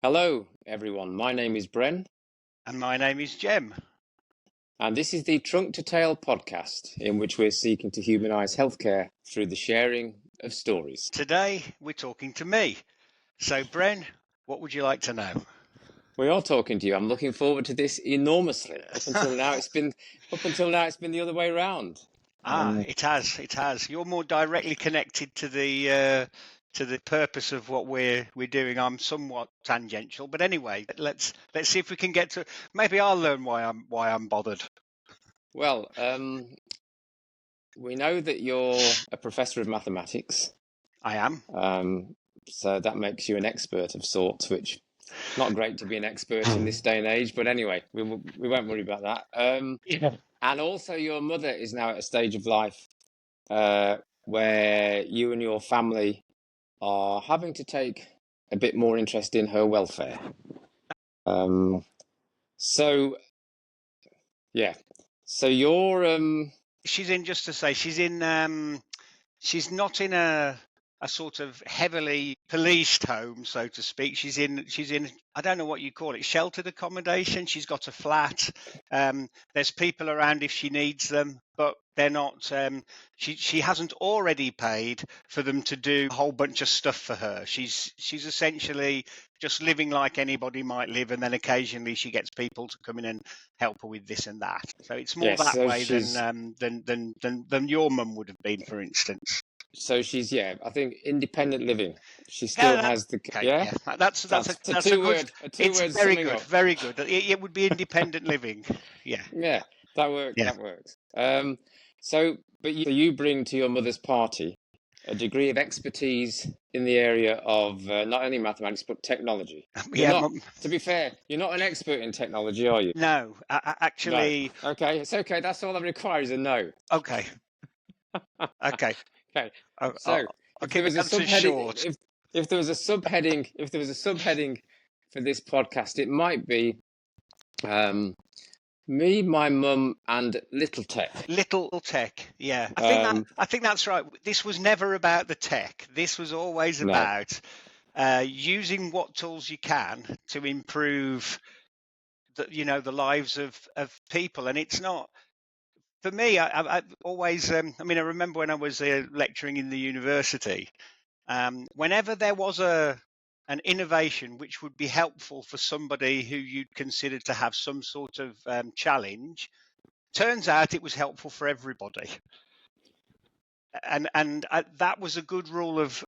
Hello, everyone. My name is Bren, And my name is Jem. and this is the Trunk2Tale podcast, in which we're seeking to humanize healthcare through the sharing of stories. Today we're talking to me. So, Bren, what would you like to know? We are talking to you. I'm looking forward to this enormously. Up until now, it's been the other way around. It has. You're more directly connected to the purpose of what we're doing. I'm somewhat tangential, but anyway, let's see if we can get to. Maybe I'll learn why I'm bothered. Well, we know that you're a professor of mathematics. I am. So that makes you an expert of sorts, which not great to be an expert in this day and age. But anyway, we won't worry about that. Yeah. And also, your mother is now at a stage of life where you and your family are having to take a bit more interest in her welfare. So, yeah. So you're She's in. Just to say, she's in. She's not in a sort of heavily policed home, so to speak. She's in I don't know what you call it, sheltered accommodation. She's got a flat. There's people around if she needs them, but they're not. She hasn't already paid for them to do a whole bunch of stuff for her. She's essentially just living like anybody might live, and then occasionally she gets people to come in and help her with this and that. So it's more yes. that So way she's than your mum would have been, for instance. I think independent living. She Yeah, still has the okay. yeah. Yeah, that's a a two good. word It's very summing good, up. very good. It would be independent living. Yeah. Yeah, that works. Yeah. That works. But you bring to your mother's party a degree of expertise in the area of not only mathematics but technology. You're Yeah. not, to be fair, you're not an expert in technology, are you? No, actually. No. Okay, it's okay. That's all I require is a no. Okay. Okay. Okay. I'll, So if there keep was the a answer subheading, short. if there was a subheading for this podcast, it might be me, my mum, and little tech. Little tech. Yeah. I think that's right. This was never about the tech. This was always No. about using what tools you can to improve the lives of people. And it's not. For me, I always, I mean, I remember when I was lecturing in the university, whenever there was an innovation which would be helpful for somebody who you'd consider to have some sort of challenge, turns out it was helpful for everybody. And that was a good rule of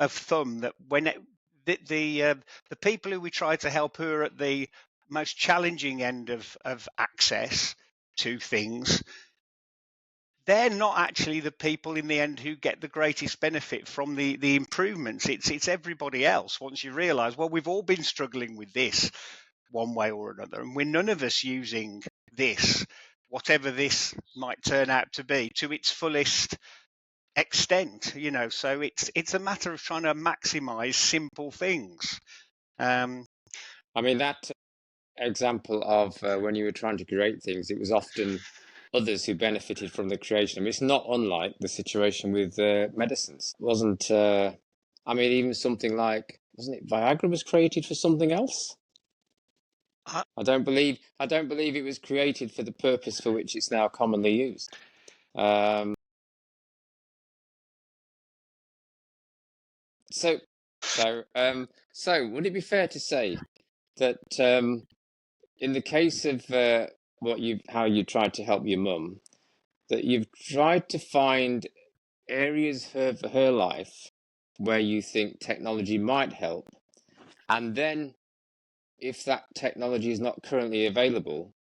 thumb, that when the people who we try to help, who are at the most challenging end of access to things, they're not actually the people in the end who get the greatest benefit from the improvements. It's everybody else. Once you realize, well, we've all been struggling with this one way or another, and we're none of us using this, whatever this might turn out to be, to its fullest extent. So it's a matter of trying to maximize simple things. I mean, that example of when you were trying to create things, it was often others who benefited from the creation. I mean, it's not unlike the situation with medicines. Wasn't I mean, even something like, wasn't it Viagra was created for something else? I don't believe it was created for the purpose for which it's now commonly used. So would it be fair to say that in the case of how you tried to help your mum, that you've tried to find areas of her life where you think technology might help, and then if that technology is not currently available,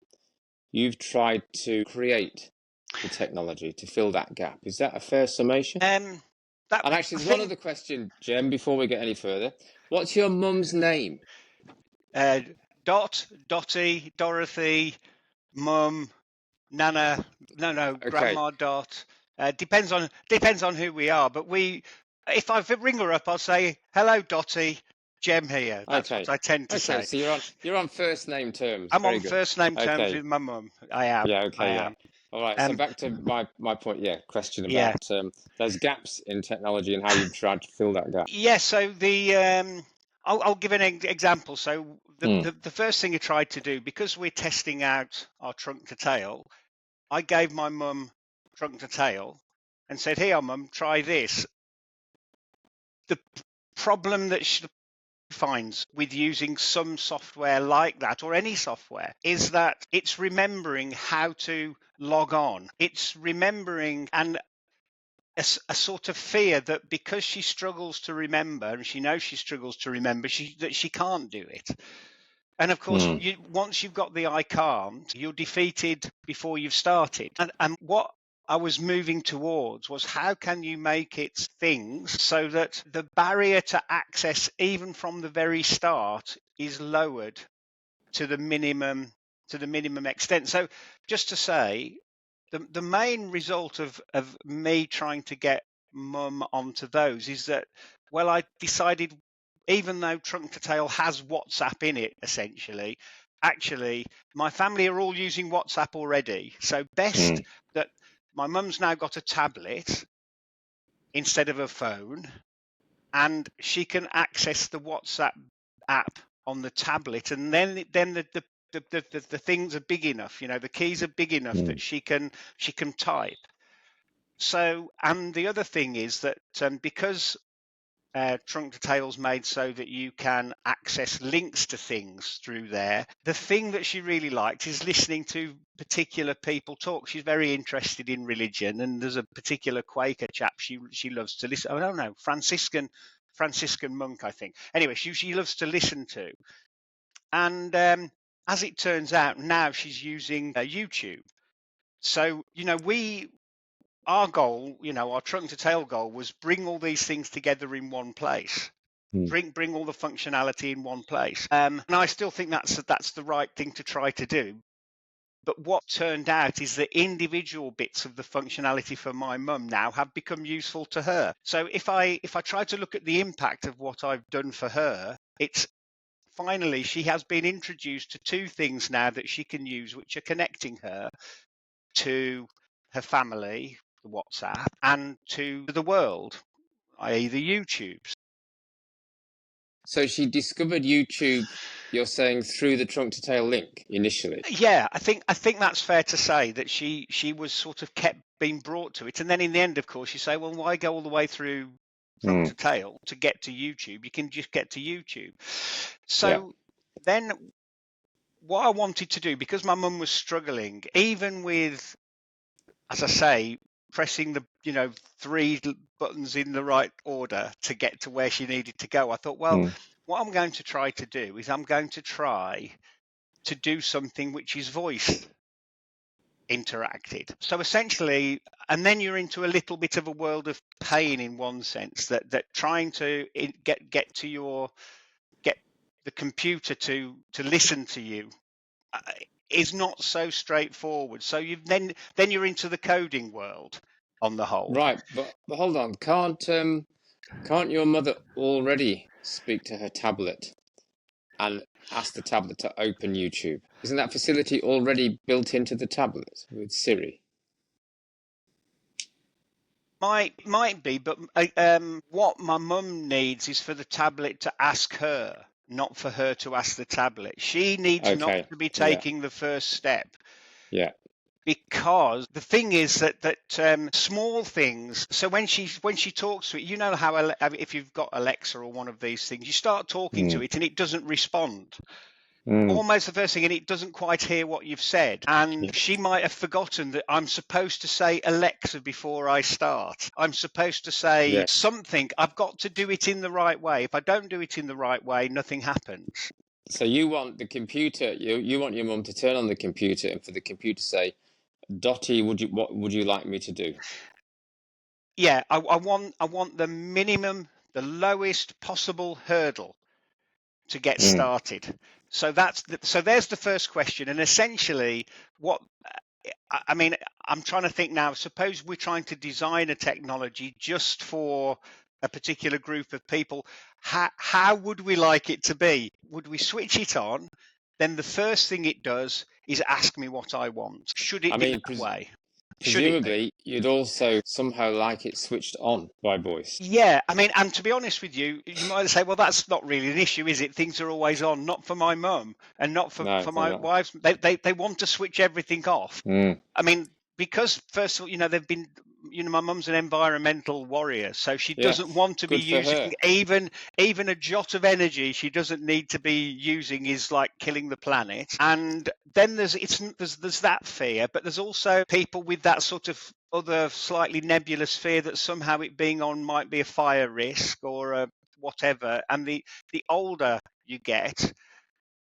you've tried to create the technology to fill that gap. Is that a fair summation? And actually, there's one other question, Jem, before we get any further. What's your mum's name? Dottie, Dorothy, Mum, Nana, Okay. Grandma Dot. Depends on who we are. But if I ring her up, I'll say, "Hello, Dottie, Jem here." That's what I tend to say. So you're on first name terms. I'm on first name terms with my mum. I am. Yeah. Okay. I yeah. am. All right. So back to my point. Yeah. Question about those gaps in technology and how you've tried to fill that gap. Yeah. So I'll give an example. So Mm. the first thing I tried to do, because we're testing out our Trunk2Tale, I gave my mum Trunk2Tale and said, "Here, mum, try this." The problem that she finds with using some software like that, or any software, is that it's remembering how to log on. It's remembering, and a sort of fear that because she struggles to remember, and she knows she struggles to remember, that she can't do it. And of course, Mm. once you've got the eye calmed, you're defeated before you've started. And what I was moving towards was, how can you make it things so that the barrier to access, even from the very start, is lowered to the minimum extent. So just to say, the main result of me trying to get mum onto those is that, well, I decided, even though Trunk2Tale has WhatsApp in it, essentially, actually, my family are all using WhatsApp already. So best Mm. that my mum's now got a tablet instead of a phone, and she can access the WhatsApp app on the tablet, and then the things are big enough, the keys are big enough that Mm. she can type. So, and the other thing is that because Trunk2Tale's made so that you can access links to things through there, the thing that she really liked is listening to particular people talk. She's very interested in religion, and there's a particular Quaker chap she loves to listen. Oh no, Franciscan monk, I think. Anyway, she loves to listen to, and as it turns out, now she's using YouTube. So our goal, our Trunk2Tale goal, was bring all these things together in one place. Mm. Bring all the functionality in one place. And I still think that's the right thing to try to do. But what turned out is that individual bits of the functionality for my mum now have become useful to her. So if I try to look at the impact of what I've done for her, it's finally she has been introduced to two things now that she can use, which are connecting her to her family, the WhatsApp, and to the world, i.e. the YouTube. So she discovered YouTube, you're saying, through the Trunk2Tale link initially. Yeah, I think that's fair to say, that she was sort of kept being brought to it, and then in the end, of course, you say, well, why go all the way through Mm. Trunk2Tale to get to YouTube? You can just get to YouTube. Yeah. So then, what I wanted to do, because my mum was struggling, even with, as I say, pressing the three buttons in the right order to get to where she needed to go, I thought, well, Mm. what I'm going to try to do is I'm going to try to do something which is voice interacted. So essentially, and then you're into a little bit of a world of pain, in one sense, that trying to get the computer to listen to you uh, is not so straightforward. So then you're into the coding world on the whole. Right, but hold on. Can't your mother already speak to her tablet and ask the tablet to open YouTube? Isn't that facility already built into the tablet with Siri? Might be, but what my mum needs is for the tablet to ask her, not for her to ask the tablet. She needs not Okay. to be Yeah. taking the first step, Yeah. because the thing is that small things. So when she talks to it, how if you've got Alexa or one of these things, you start talking to Mm. it and it doesn't respond. Mm. Almost the first thing, and it doesn't quite hear what you've said. And Yeah. she might have forgotten that I'm supposed to say Alexa before I start. I'm supposed to say Yes. something. I've got to do it in the right way. If I don't do it in the right way, nothing happens. So you want the computer, you want your mum to turn on the computer and for the computer to say, Dottie, what would you like me to do? Yeah, I want the minimum, the lowest possible hurdle to get Mm. started. So there's the first question, and essentially what I mean, I'm trying to think now. Suppose we're trying to design a technology just for a particular group of people. How would we like it to be? Would we switch it on? Then the first thing it does is ask me what I want. Should I it be mean, that way? presumably you'd also somehow like it switched on by voice. Yeah, I mean, and to be honest with you, you might say, well, that's not really an issue, is it? Things are always on, not for my mum and not No, for they're my not. wives. They want to switch everything off. Mm. I mean, because first of all, they've been, my mum's an environmental warrior, so she Yeah, doesn't want to be good for using her. even a jot of energy she doesn't need to be using is like killing the planet. And then there's that fear, but there's also people with that sort of other slightly nebulous fear that somehow it being on might be a fire risk or a whatever. And the older you get,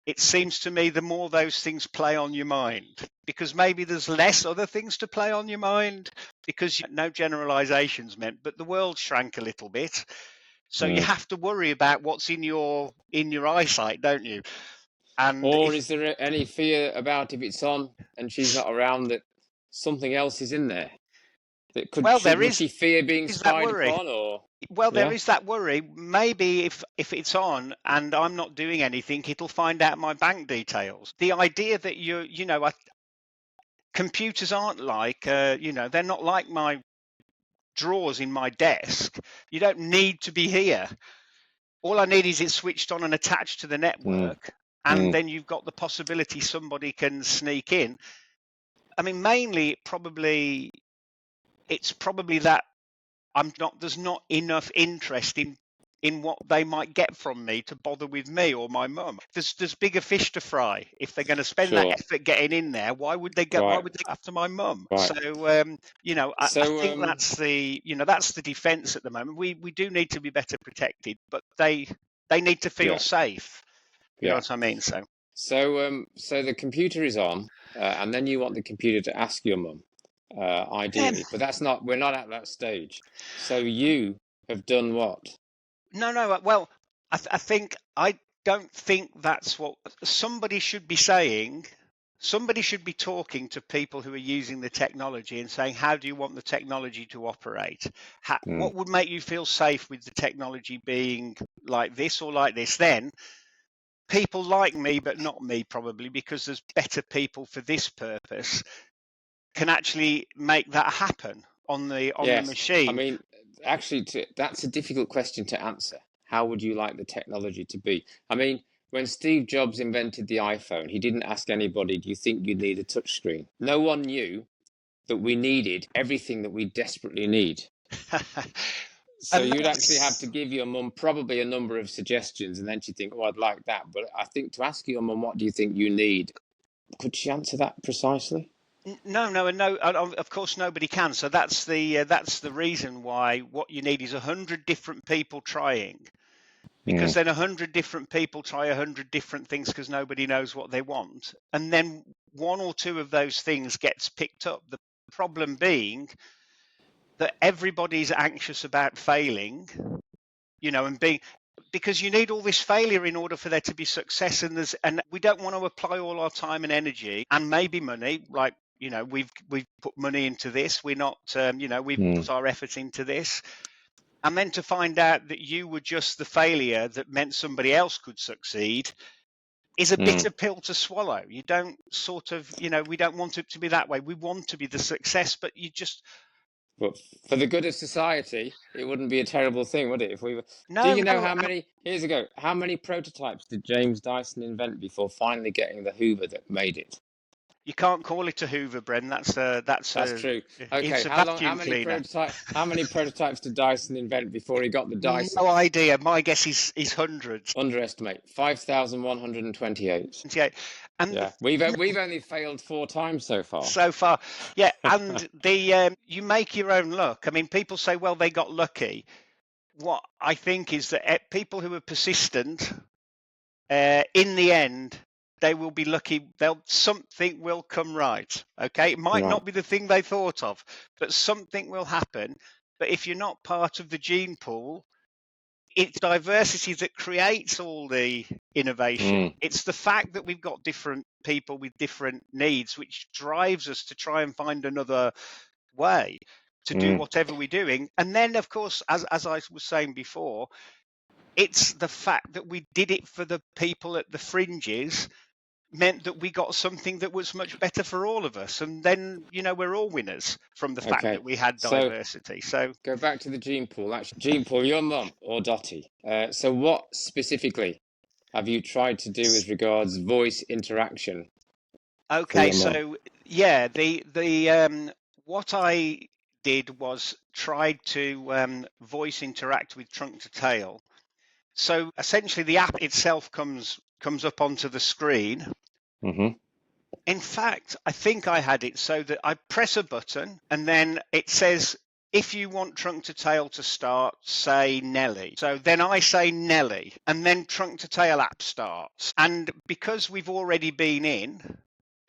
it seems to me the more those things play on your mind, because maybe there's less other things to play on your mind, because no generalizations meant, but the world shrank a little bit. So you Mm. have to worry about what's in your eyesight, don't you? And Or if is there any fear about if it's on and she's not around that something else is in there? That well, would she fear being is that spied worry. upon or Well, there yeah? is that worry. Maybe if it's on and I'm not doing anything, it'll find out my bank details. The idea that computers aren't like, they're not like my drawers in my desk. You don't need to be here. All I need is it switched on and attached to the Mm. network, and Mm. then you've got the possibility somebody can sneak in. I mean, mainly it's probably that there's not enough interest in what they might get from me to bother with me or my mum. There's bigger fish to fry. If they're going to spend that Sure. effort getting in there, why would they go Right. after my mum? Right. So I So think that's the defence at the moment. We do need to be better protected, but they need to feel yeah. safe. You know Yeah. what I mean? So the computer is on, and then you want the computer to ask your mum, Um, ideally, but we're not at that stage. So you have done what? no. Well, I think I don't think that's what somebody should be saying. Somebody should be talking to people who are using the technology and saying, how do you want the technology to operate? Mm. What would make you feel safe with the technology being like this or like this? Then people like me, but not me, probably, because there's better people for this purpose, can actually make that happen on the Yes. I machine. mean, actually, that's a difficult question to answer. How would you like the technology to be? I mean, when Steve Jobs invented the iPhone, he didn't ask anybody, do you think you need a touchscreen? No one knew that we needed everything that we desperately need. So And you'd actually have that's to give your mum probably a number of suggestions, and then she'd think, "Oh, I'd like that." But I think to ask your mum, "What do you think you need?" Could she answer that precisely? no, and no. Of course, nobody can. So that's the reason why what you need is 100 different people trying, because Mm. then 100 different people try 100 different things because nobody knows what they want, and then one or two of those things gets picked up. The problem being that everybody's anxious about failing, and being, because you need all this failure in order for there to be success, and we don't want to apply all our time and energy and maybe money, like, we've put money into this, we're not we've Mm. put our effort into this, and then to find out that you were just the failure that meant somebody else could succeed is a Mm. bitter pill to swallow. You don't we don't want it to be that way. We want to be the success, but you just But for the good of society, it wouldn't be a terrible thing, would it? If we were... Do no you know no how many? Here's a go. How many prototypes did James Dyson invent before finally getting the Hoover that made it? You can't call it a Hoover, Bren. That's true. It's Okay, a how long? vacuum cleaner. How many prototypes did Dyson invent before he got the Dyson? No idea. My guess is hundreds. Underestimate. 5,128. Yeah, and Yeah, we've only failed 4 times so far. so far, yeah. And you make your own luck. I mean, people say, well, they got lucky. What I think is that people who are persistent, in the end, they will be lucky. Something will come right. Okay, it might Right. not be the thing they thought of, but something will happen. But if you're not part of the gene pool, it's diversity that creates all the innovation. Mm. It's the fact that we've got different people with different needs, which drives us to try and find another way to do Mm. whatever we're doing. And then, of course, as I was saying before, it's the fact that we did it for the people at the fringes, meant that we got something that was much better for all of us. And then, we're all winners from the fact Okay. that we had So diversity. So, go back to the gene pool. Actually, gene pool, your mum or Dottie. So what specifically have you tried to do as regards voice interaction for okay, your mum? so yeah, the what I did was tried to voice interact with Trunk2Tale. So essentially, the app itself comes up onto the screen. Mm-hmm. In fact, I think I had it so that I press a button and then it says, if you want Trunk2Tale to start, say Nelly. So then I say Nelly, and then Trunk2Tale app starts. And because we've already been in,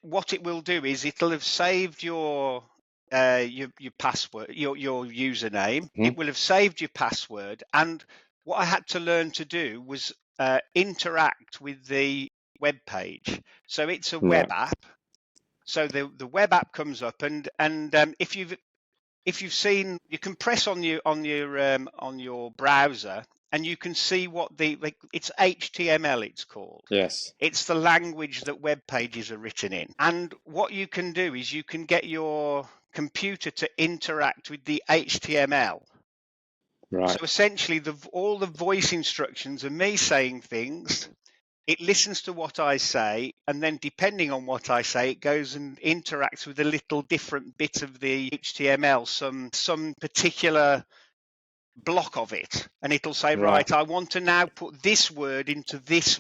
what it will do is it'll have saved your password, your username. Mm-hmm. It will have saved your password. And what I had to learn to do was interact with the web page. So it's a web Right. app. So the web app comes up, and if you've seen, you can press on your browser, and you can see what it's HTML. It's called. Yes. It's the language that web pages are written in. And what you can do is you can get your computer to interact with the HTML. So Right. essentially, all the voice instructions are me saying things. It listens to what I say, and then depending on what I say, it goes and interacts with a little different bit of the HTML, some particular block of it, and it'll say, Right. right, I want to now put this word into this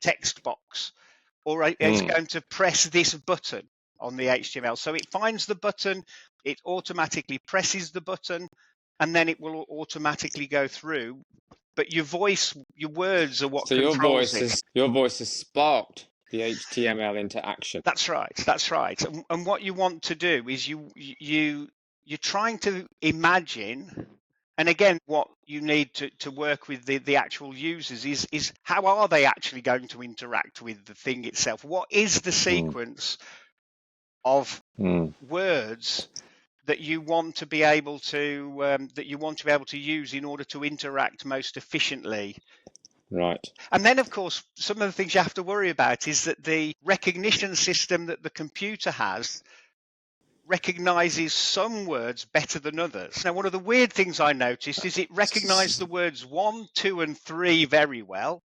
text box, or it's Mm. going to press this button on the HTML. So it finds the button, it automatically presses the button, and then it will automatically go through. But your words are what So controls it. your voice has sparked the HTML into action. That's right. That's right. And what you want to do is you're trying to imagine. And again, what you need to work with the actual users is how are they actually going to interact with the thing itself? What is the Mm. sequence of Mm. words that you want to be able to use in order to interact most efficiently? Right. And then, of course, some of the things you have to worry about is that the recognition system that the computer has recognizes some words better than others. Now, one of the weird things I noticed is it recognized the words 1, 2, and 3 very well.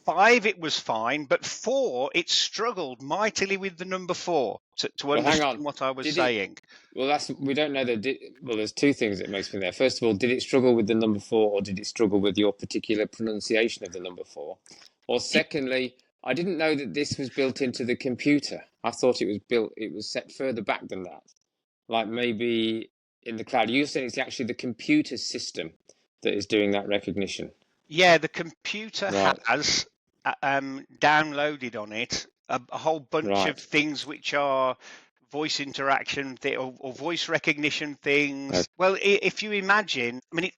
5, it was fine, but 4, it struggled mightily with the number 4 to Well, hang understand on. what I was Did it? saying. Well, we don't know that. Well, there's two things it makes me there. First of all, did it struggle with the number four, or did it struggle with your particular pronunciation of the number four? Or secondly, I didn't know that this was built into the computer. I thought it was set further back than that, like maybe in the cloud. You're saying it's actually the computer system that is doing that recognition. Yeah, the computer Right. has downloaded on it a whole bunch of Right. things which are voice interaction or voice recognition things. Okay. Well, if you imagine, I mean,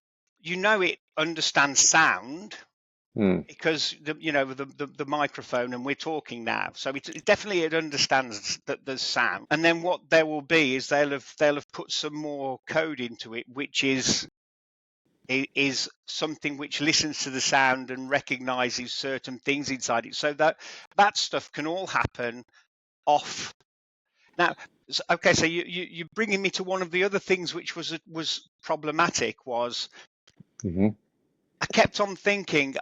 it understands sound Hmm. because the microphone, and we're talking now, so it understands that there's sound. And then what there will be is they'll have put some more code into it, which is something which listens to the sound and recognizes certain things inside it. So that stuff can all happen off. Now, okay, so you're bringing me to one of the other things which was problematic. Was Mm-hmm. I kept on thinking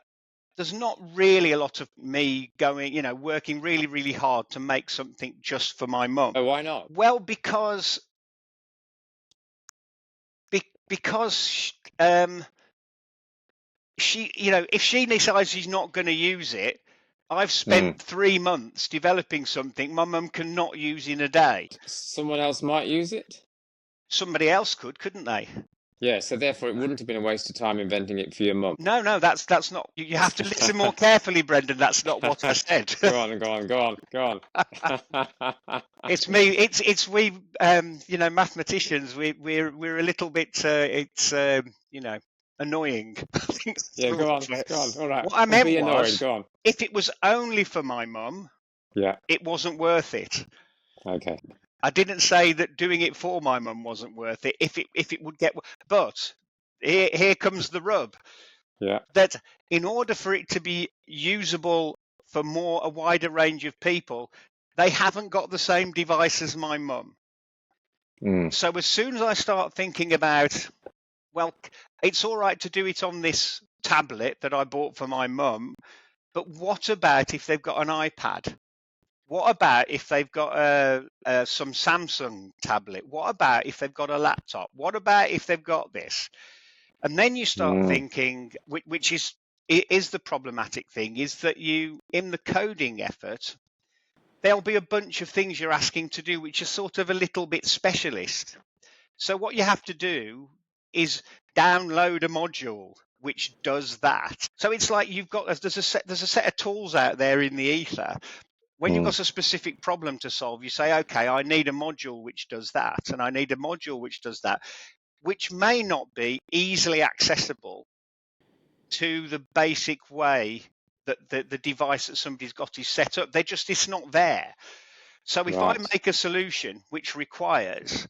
there's not really a lot of me working really, really hard to make something just for my mum. Oh, why not? Well, because she, if she decides she's not going to use it, I've spent 3 months developing something my mum cannot use in a day. Someone else might use it. Somebody else couldn't they? Yeah, so therefore it wouldn't have been a waste of time inventing it for your mum. No, that's not. You have to listen more carefully, Brendan. That's not what I said. Go on. It's me. It's we. Mathematicians. We're a little bit. Annoying. I think that's Yeah, the go word on. for it. All right. What I Well, be meant annoyed. was, Go on. if it was only for my mum, Yeah. it wasn't worth it. Okay. I didn't say that doing it for my mum wasn't worth it. If it would get, but here comes the rub. Yeah. That in order for it to be usable for a wider range of people, they haven't got the same device as my mum. So as soon as I start thinking about, well, it's all right to do it on this tablet that I bought for my mum, but what about if they've got an iPad? What about if they've got some Samsung tablet? What about if they've got a laptop? What about if they've got this? And then you start thinking, which is the problematic thing, is that you, in the coding effort, there'll be a bunch of things you're asking to do which are sort of a little bit specialist. So what you have to do is download a module which does that. So it's like there's a set of tools out there in the ether. When you've got a specific problem to solve, you say, okay, I need a module which does that, and I need a module which does that, which may not be easily accessible to the basic way that the device that somebody's got is set up. It's not there. So if I make a solution which requires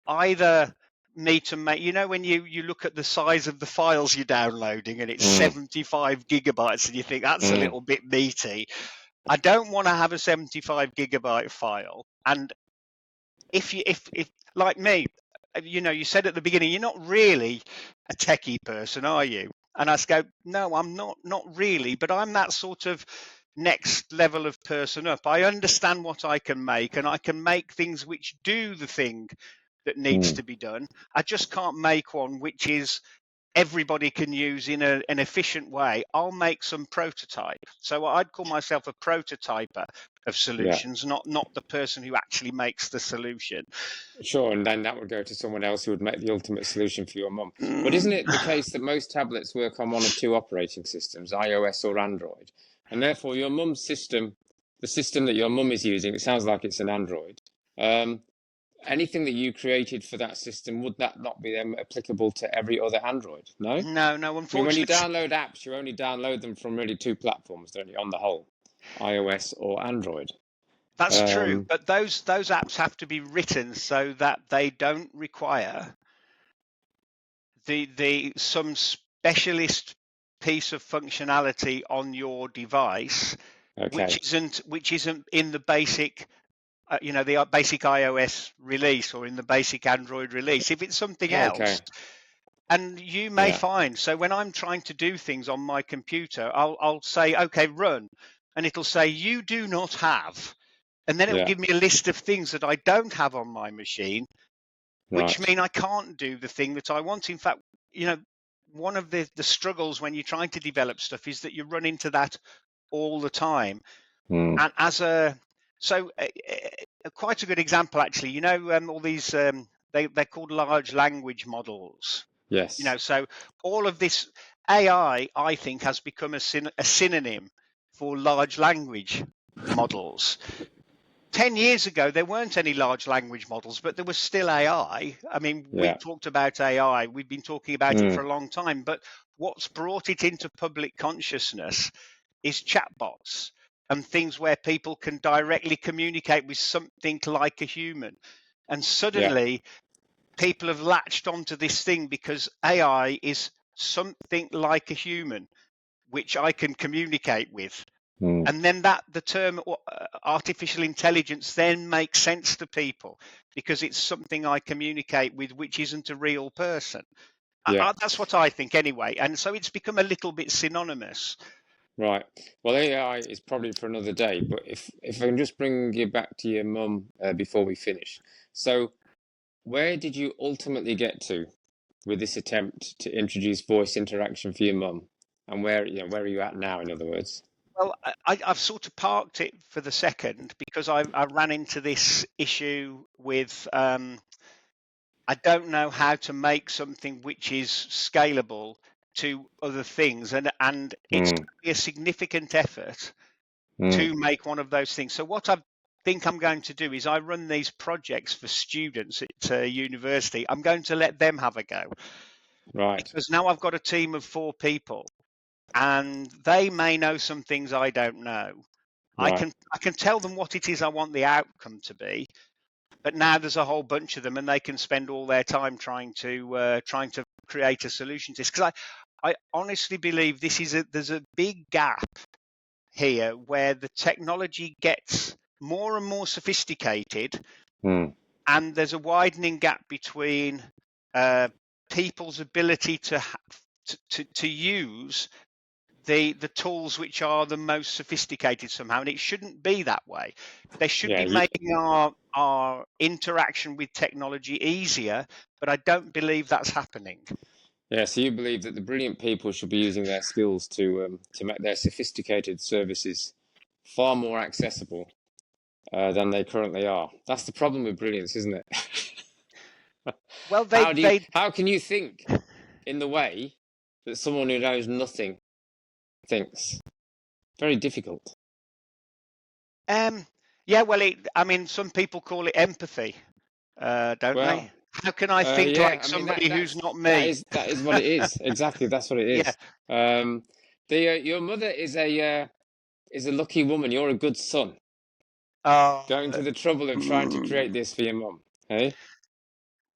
either me to make, when you look at the size of the files you're downloading and it's 75 gigabytes and you think that's a little bit meaty. I don't want to have a 75 gigabyte file. And if like me, you said at the beginning, you're not really a techie person, are you? And I go, no, I'm not really, but I'm that sort of next level of person up. I understand what I can make, and I can make things which do the thing that needs to be done. I just can't make one which is everybody can use in an efficient way. I'll make some prototype. So I'd call myself a prototyper of solutions, not the person who actually makes the solution. Sure, and then that would go to someone else who would make the ultimate solution for your mum. But isn't it the case that most tablets work on one of two operating systems, iOS or Android? And therefore your mum's system, the system that your mum is using, it sounds like it's an Android. Anything that you created for that system, would that not be then applicable to every other Android? No? No, unfortunately. When you download apps, you only download them from really two platforms, don't you, on the whole, iOS or Android? That's true, but those apps have to be written so that they don't require some specialist piece of functionality on your device, which isn't in the basic the basic iOS release or in the basic Android release. If it's something else, and you may find, so when I'm trying to do things on my computer, I'll say, okay, run, and it'll say you do not have, and then it'll give me a list of things that I don't have on my machine, which mean I can't do the thing that I want. In fact, one of the struggles when you're trying to develop stuff is that you run into that all the time. And quite a good example, actually, all these, they're called large language models. Yes. So all of this AI, I think, has become a synonym for large language models. 10 years ago, there weren't any large language models, but there was still AI. I mean, we've talked about AI. We've been talking about it for a long time. But what's brought it into public consciousness is chatbots and things where people can directly communicate with something like a human. And suddenly, people have latched onto this thing because AI is something like a human, which I can communicate with. And then the term artificial intelligence then makes sense to people because it's something I communicate with, which isn't a real person. That's what I think anyway. And so it's become a little bit synonymous. Right. Well, AI is probably for another day, but if I can just bring you back to your mum before we finish. So where did you ultimately get to with this attempt to introduce voice interaction for your mum? And where are you at now, in other words? Well, I've sort of parked it for the second because I ran into this issue with I don't know how to make something which is scalable to other things, and it's going to be a significant effort to make one of those things. So what I think I'm going to do is I run these projects for students at university. I'm going to let them have a go. Right. Because now I've got a team of 4 people. And they may know some things I don't know. Right. I can tell them what it is I want the outcome to be, but now there's a whole bunch of them, and they can spend all their time trying to create a solution to this. Because I honestly believe there's a big gap here where the technology gets more and more sophisticated, and there's a widening gap between people's ability to use the tools which are the most sophisticated somehow, and it shouldn't be that way. They should be making our interaction with technology easier, but I don't believe that's happening. Yeah, so you believe that the brilliant people should be using their skills to make their sophisticated services far more accessible than they currently are. That's the problem with brilliance, isn't it? Well, how can you think in the way that someone who knows nothing thinks? Very difficult. Yeah, well, I mean, some people call it empathy, don't they? How can I think yeah, like I mean somebody who's not that me? is what it is. Exactly, that's what it is. Yeah. Your mother is a lucky woman. You're a good son. Going to the trouble of trying to create this for your mum, hey?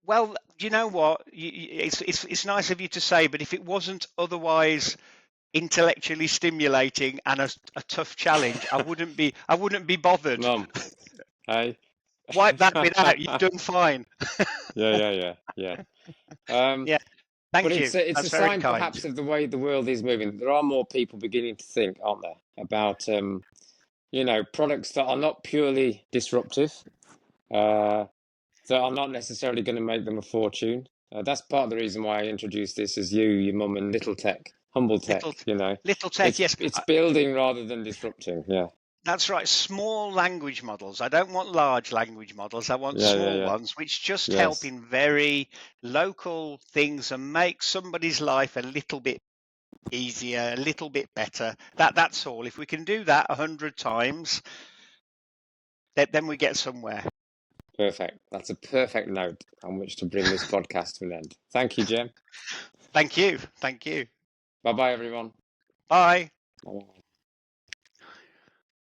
Well, do you know what? It's nice of you to say, but if it wasn't otherwise intellectually stimulating and a tough challenge, I wouldn't be bothered. Mum, hey? Wipe that bit out. You've done fine. Yeah. Yeah. But Thank you. it's a That's very sign, kind. perhaps, of the way the world is moving. There are more people beginning to think, aren't there, about products that are not purely disruptive, that are not necessarily going to make them a fortune. That's part of the reason why I introduced this as your mum, and little tech, humble tech. Little tech, yes. It's building rather than disrupting. Yeah. That's right. Small language models. I don't want large language models. I want small ones, which just help in very local things and make somebody's life a little bit easier, a little bit better. That's all. If we can do that 100 times, then we get somewhere. Perfect. That's a perfect note on which to bring this podcast to an end. Thank you, Jim. Thank you. Thank you. Bye-bye, everyone. Bye. Bye-bye.